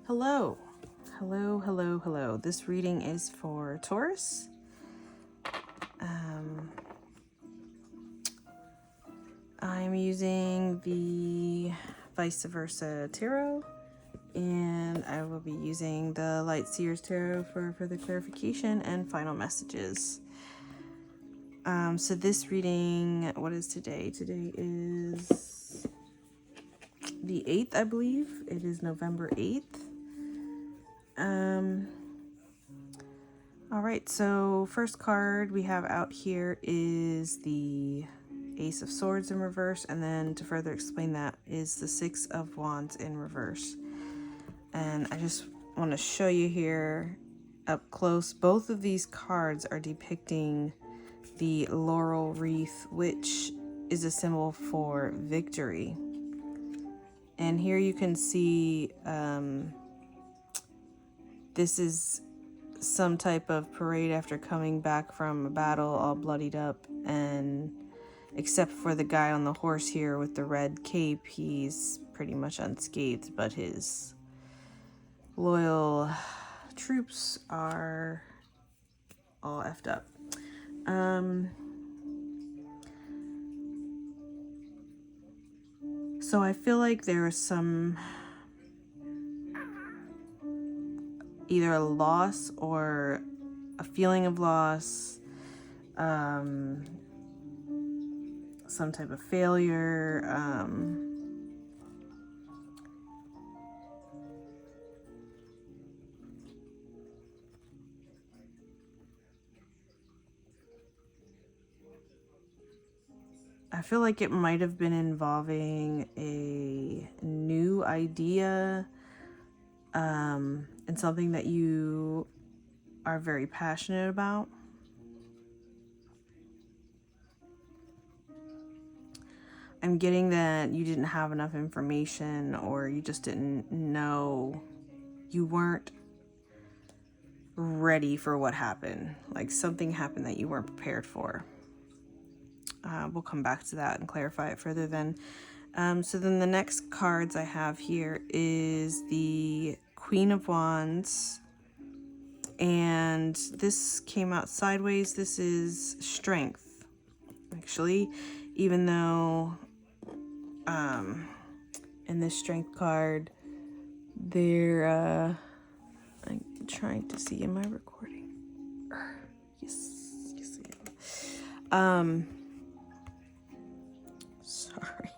Hello, hello. This reading is for Taurus. I'm using the Vice Versa Tarot, and I will be using the Light Seers Tarot for further clarification and final messages. So this reading, what is today? Today is the 8th, I believe. It is November 8th. All right, so first card we have out here is the Ace of Swords in reverse, and then to further explain that is the Six of Wands in reverse. And I just want to show you here up close, both of these cards are depicting the laurel wreath, which is a symbol for victory. And here you can see this is some type of parade after coming back from a battle all bloodied up, and except for the guy on the horse here with the red cape, he's pretty much unscathed, but his loyal troops are all effed up. So I feel like there is some either a loss or a feeling of loss, some type of failure, I feel like it might have been involving a new idea, and something that you are very passionate about. I'm getting that you didn't have enough information, or you just didn't know, you weren't ready for what happened. Like something happened that you weren't prepared for. We'll come back to that and clarify it further then. So then the next cards I have here is the Queen of Wands, and this came out sideways. This is strength, actually, even though in this strength card there I'm trying to see, am I recording? Yes I am. Sorry.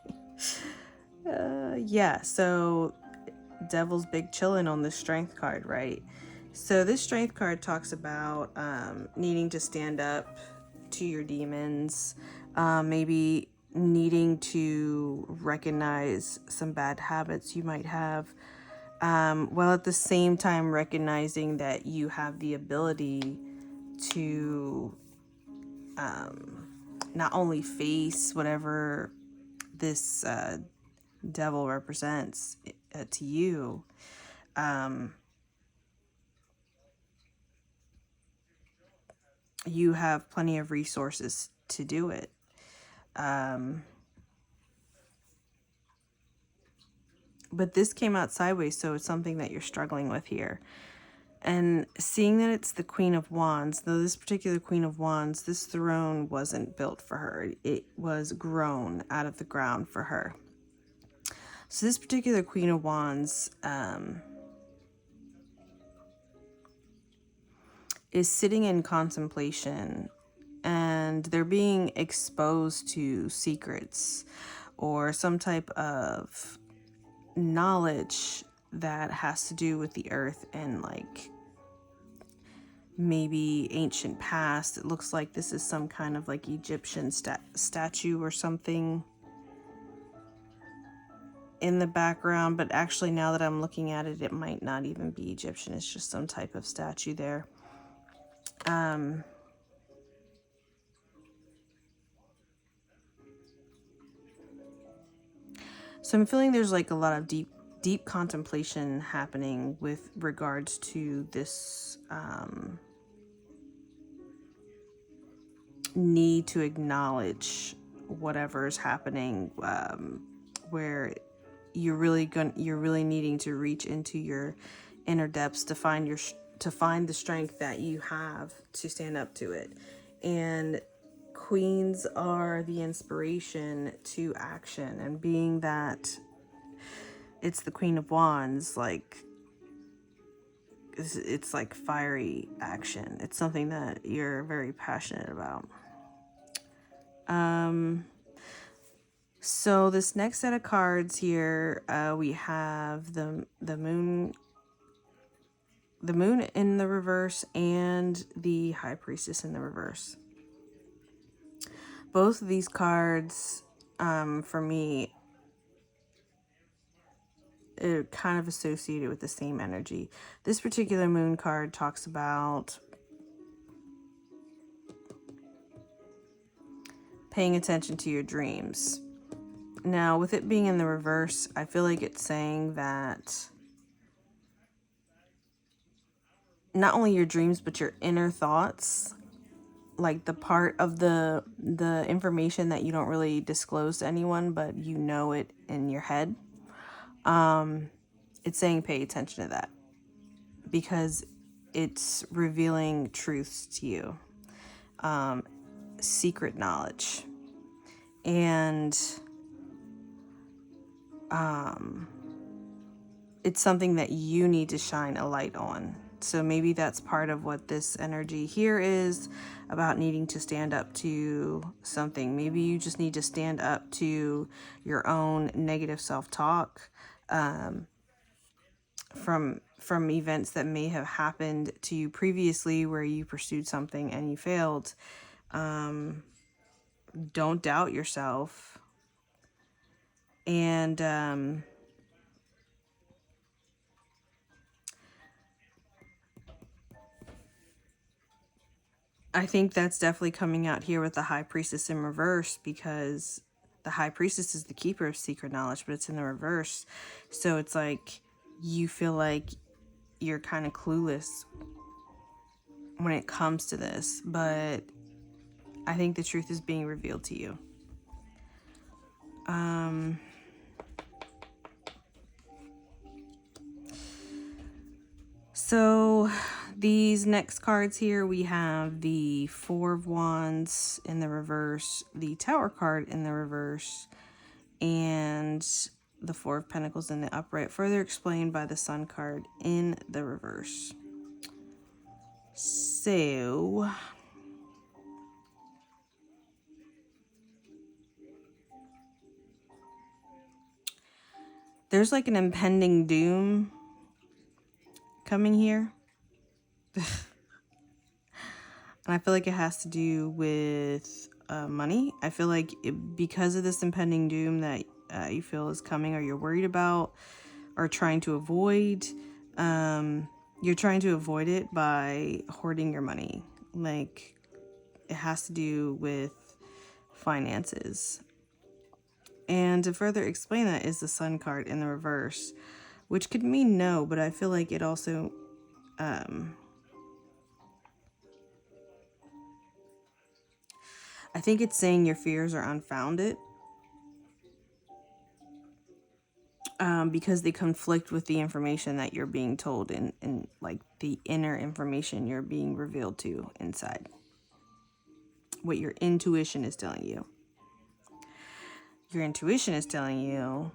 Yeah, so Devil's big chillin' on the strength card, right? So this strength card talks about needing to stand up to your demons, maybe needing to recognize some bad habits you might have, while at the same time recognizing that you have the ability to not only face whatever this devil represents to you, you have plenty of resources to do it. But this came out sideways, so it's something that you're struggling with here. And seeing that it's the Queen of Wands, though this particular Queen of Wands, this throne wasn't built for her. It was grown out of the ground for her. So this particular Queen of Wands is sitting in contemplation, and they're being exposed to secrets or some type of knowledge that has to do with the earth and like maybe ancient past. It looks like this is some kind of like Egyptian statue or something in the background, but actually now that I'm looking at it, it might not even be Egyptian. It's just some type of statue there. So I'm feeling there's like a lot of deep contemplation happening with regards to this need to acknowledge whatever is happening, where you're really needing to reach into your inner depths to find the strength that you have to stand up to it. And queens are the inspiration to action, and being that it's the Queen of Wands, like it's like fiery action. It's something that you're very passionate about. So this next set of cards here, we have the moon in the reverse and the High Priestess in the reverse. Both of these cards, for me, are kind of associated with the same energy. This particular moon card talks about paying attention to your dreams. Now, with it being in the reverse, I feel like it's saying that not only your dreams, but your inner thoughts, like the part of the information that you don't really disclose to anyone, but you know it in your head. It's saying pay attention to that because it's revealing truths to you, secret knowledge, and it's something that you need to shine a light on. So maybe that's part of what this energy here is about, needing to stand up to something. Maybe you just need to stand up to your own negative self-talk, from events that may have happened to you previously where you pursued something and you failed. Don't doubt yourself. And I think that's definitely coming out here with the High Priestess in reverse, because the High Priestess is the keeper of secret knowledge, but it's in the reverse. So it's like you feel like you're kind of clueless when it comes to this, but I think the truth is being revealed to you. So these next cards here, we have the Four of Wands in the reverse, the Tower card in the reverse, and the Four of Pentacles in the upright, further explained by the Sun card in the reverse. So there's like an impending doom coming here. And I feel like it has to do with money. I feel like because of this impending doom that you feel is coming, or you're worried about, or trying to avoid, you're trying to avoid it by hoarding your money. Like, it has to do with finances. And to further explain that is the Sun card in the reverse, which could mean no, but I feel like it also I think it's saying your fears are unfounded, because they conflict with the information that you're being told, and like the inner information you're being revealed to inside. What your intuition is telling you. Your intuition is telling you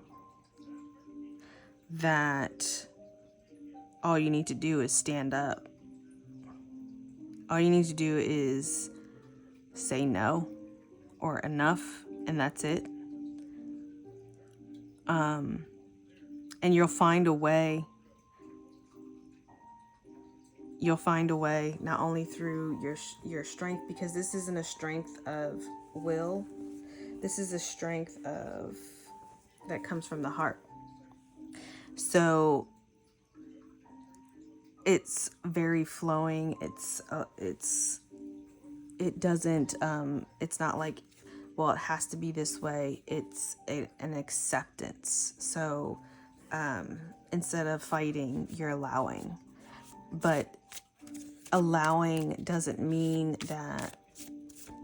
that all you need to do is stand up. All you need to do is say no or enough, and that's it. And you'll find a way. You'll find a way, not only through your strength, because this isn't a strength of will. This is a strength that comes from the heart. So it's very flowing. It doesn't, it's not like, well, it has to be this way. It's an acceptance. So instead of fighting, you're allowing. But allowing doesn't mean that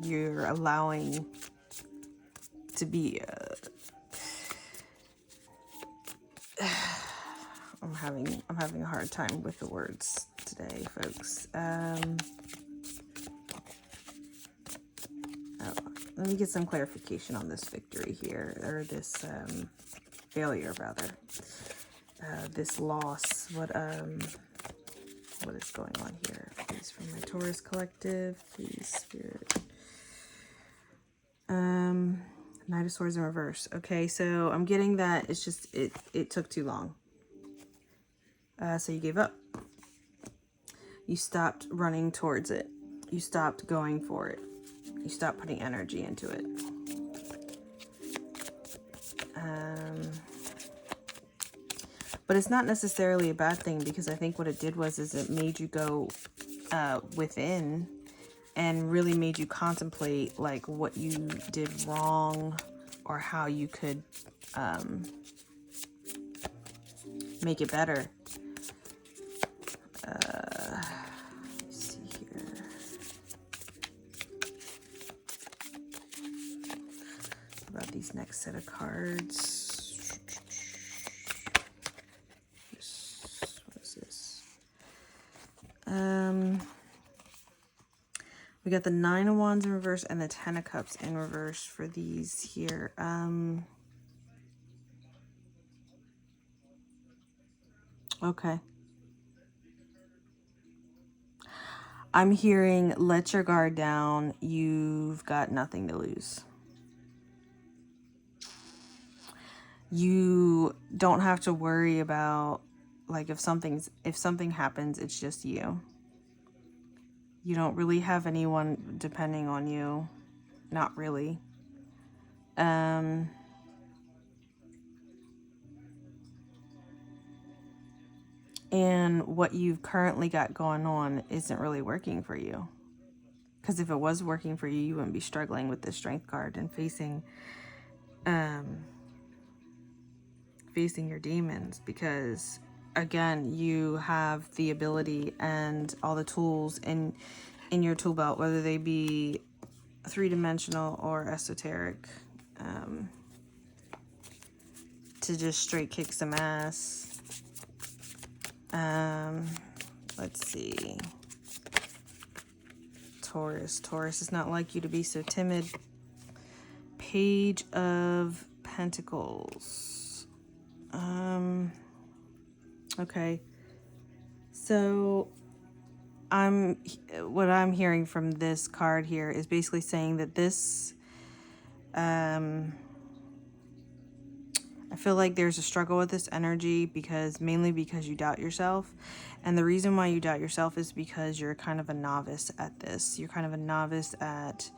you're allowing to be I'm having a hard time with the words today, folks. Let me get some clarification on this victory here, or this failure rather. This loss. What is going on here? Please, from my Taurus collective, please, Spirit. Knight of Swords in reverse. Okay, so I'm getting that it's just it took too long. So you gave up. You stopped running towards it. You stopped going for it. You stopped putting energy into it. But it's not necessarily a bad thing, because I think what it did was it made you go within and really made you contemplate like what you did wrong or how you could make it better. Let's see here. What about these next set of cards? What is this? We got the 9 of Wands in reverse and the 10 of Cups in reverse for these here. Okay. I'm hearing, let your guard down. You've got nothing to lose. You don't have to worry about, like, if something happens, it's just you. You don't really have anyone depending on you. Not really. And what you've currently got going on isn't really working for you. Because if it was working for you, you wouldn't be struggling with the Strength card and facing your demons. Because again, you have the ability and all the tools in your tool belt, whether they be 3-dimensional or esoteric, to just straight kick some ass. Let's see. Taurus is not like you to be so timid. Page of Pentacles. Okay. So what I'm hearing from this card here is basically saying that this, I feel like there's a struggle with this energy mainly because you doubt yourself. And the reason why you doubt yourself is because you're kind of a novice at this. You're kind of a novice at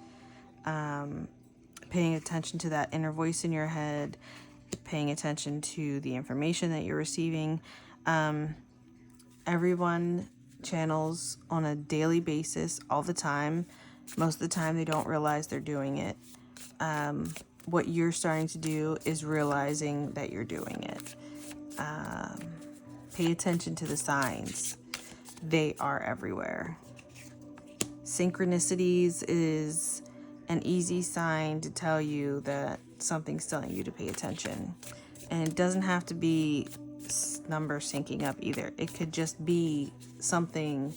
paying attention to that inner voice in your head, paying attention to the information that you're receiving. Everyone channels on a daily basis all the time. Most of the time they don't realize they're doing it. What you're starting to do is realizing that you're doing it. Pay attention to the signs. They are everywhere. Synchronicities is an easy sign to tell you that something's telling you to pay attention. And it doesn't have to be numbers syncing up either. It could just be something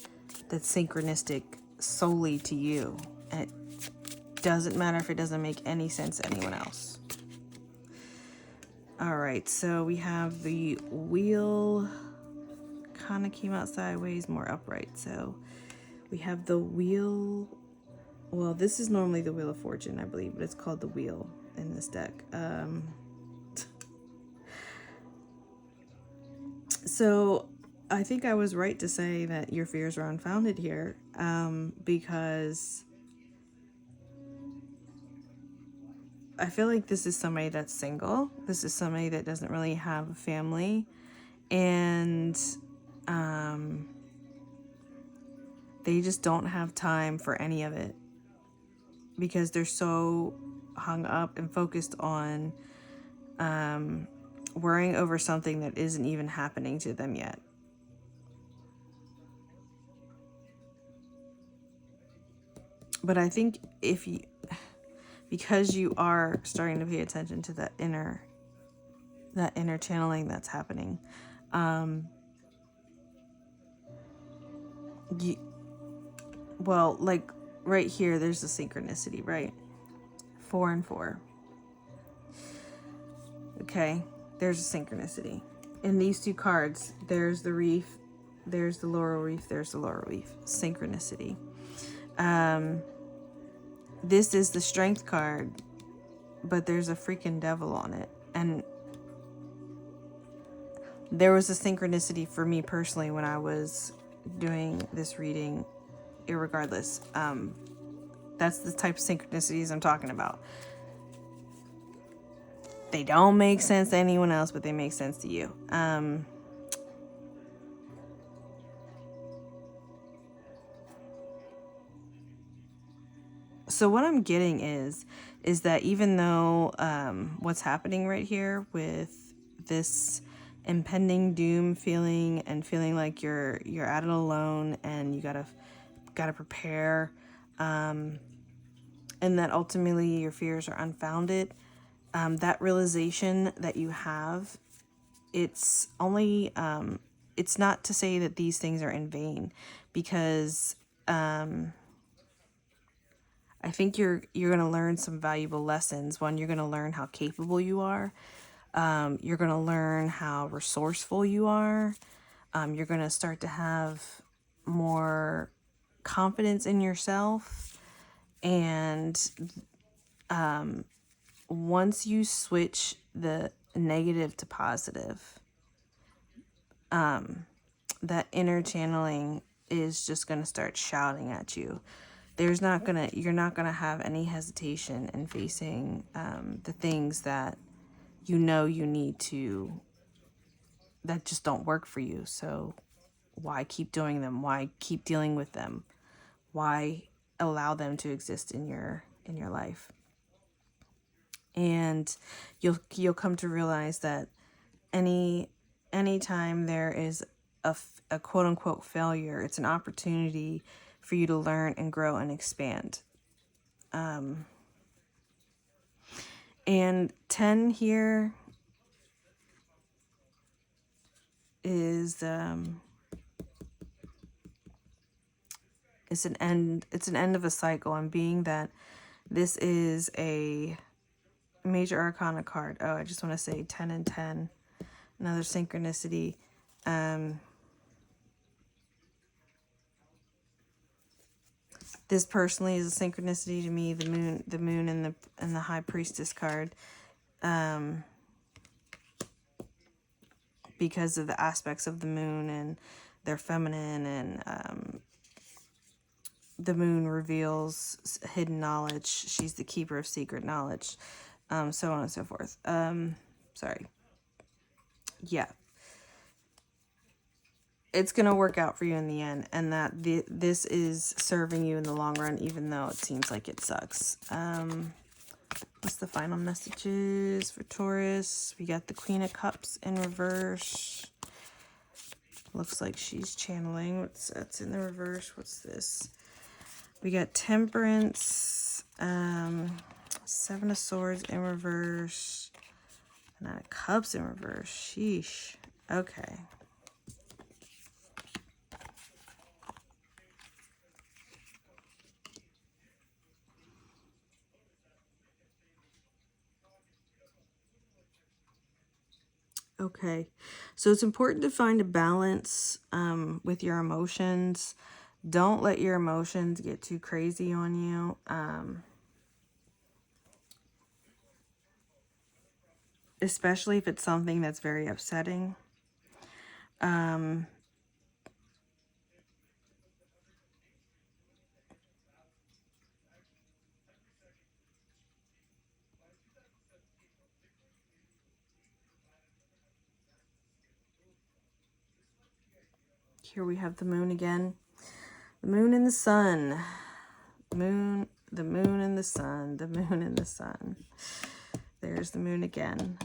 that's synchronistic solely to you. And it doesn't matter if it doesn't make any sense to anyone else. All right, so we have the wheel kind of came out sideways, more upright. So we have the wheel. Well, this is normally the Wheel of Fortune, I believe, but it's called the wheel in this deck. So I think I was right to say that your fears are unfounded here, because I feel like this is somebody that's single. This is somebody that doesn't really have a family, and they just don't have time for any of it because they're so hung up and focused on worrying over something that isn't even happening to them yet. But I think because you are starting to pay attention to that inner channeling that's happening, well, like right here, there's a synchronicity, right? 4 and 4. Okay, there's a synchronicity. In these two cards, there's the reef, there's the laurel reef, there's the laurel reef. Synchronicity. This is the strength card, but there's a freaking devil on it. And there was a synchronicity for me personally when I was doing this reading, irregardless. That's the type of synchronicities I'm talking about. They don't make sense to anyone else, but they make sense to you. So what I'm getting is that even though what's happening right here with this impending doom feeling and feeling like you're at it alone and you gotta prepare, and that ultimately your fears are unfounded, that realization that you have, it's only it's not to say that these things are in vain, because I think you're going to learn some valuable lessons. One, you're going to learn how capable you are. You're going to learn how resourceful you are. You're going to start to have more confidence in yourself. And once you switch the negative to positive, that inner channeling is just going to start shouting at you. You're not gonna have any hesitation in facing the things that you know you need to, that just don't work for you. So why keep doing them? Why keep dealing with them? Why allow them to exist in your life? And you'll come to realize that anytime there is a quote unquote failure, it's an opportunity for you to learn and grow and expand. And 10 here is it's an end of a cycle. And being that this is a major arcana card, oh, I just want to say 10 and 10, another synchronicity. This personally is a synchronicity to me. The moon and the high priestess card, because of the aspects of the moon and they're feminine, and the moon reveals hidden knowledge. She's the keeper of secret knowledge, so on and so forth. Sorry. Yeah. It's going to work out for you in the end, and that this is serving you in the long run, even though it seems like it sucks. What's the final messages for Taurus? We got the Queen of Cups in reverse. Looks like she's channeling. That's in the reverse? What's this? We got Temperance, 7 of Swords in reverse, 9 of Cups in reverse. Sheesh. Okay. Okay, so it's important to find a balance with your emotions. Don't let your emotions get too crazy on you. Especially if it's something that's very upsetting. Here we have the moon again. The moon and the sun. The moon and the sun. The moon and the sun. There's the moon again.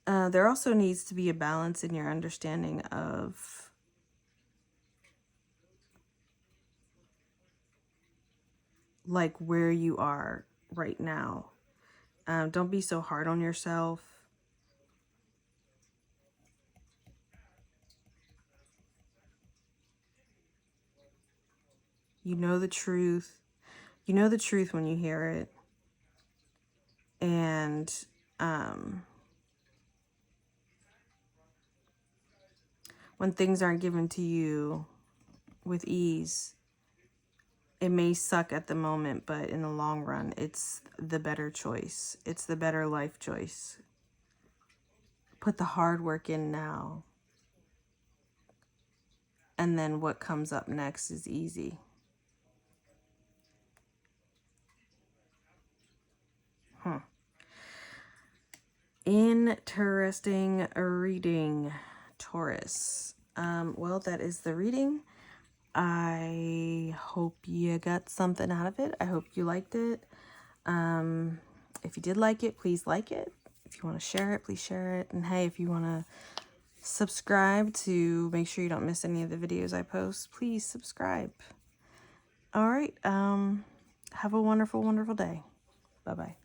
There also needs to be a balance in your understanding of like where you are right now. Don't be so hard on yourself. You know the truth. You know the truth when you hear it. And when things aren't given to you with ease, it may suck at the moment, but in the long run, it's the better choice. It's the better life choice. Put the hard work in now. And then what comes up next is easy. Interesting reading, Taurus. Well, that is the reading. I hope you got something out of it. I hope you liked it. If you did like it, please like it. If you want to share it, please share it. And hey, if you want to subscribe to make sure you don't miss any of the videos I post, please subscribe. All right. Have a wonderful, wonderful day. Bye-bye.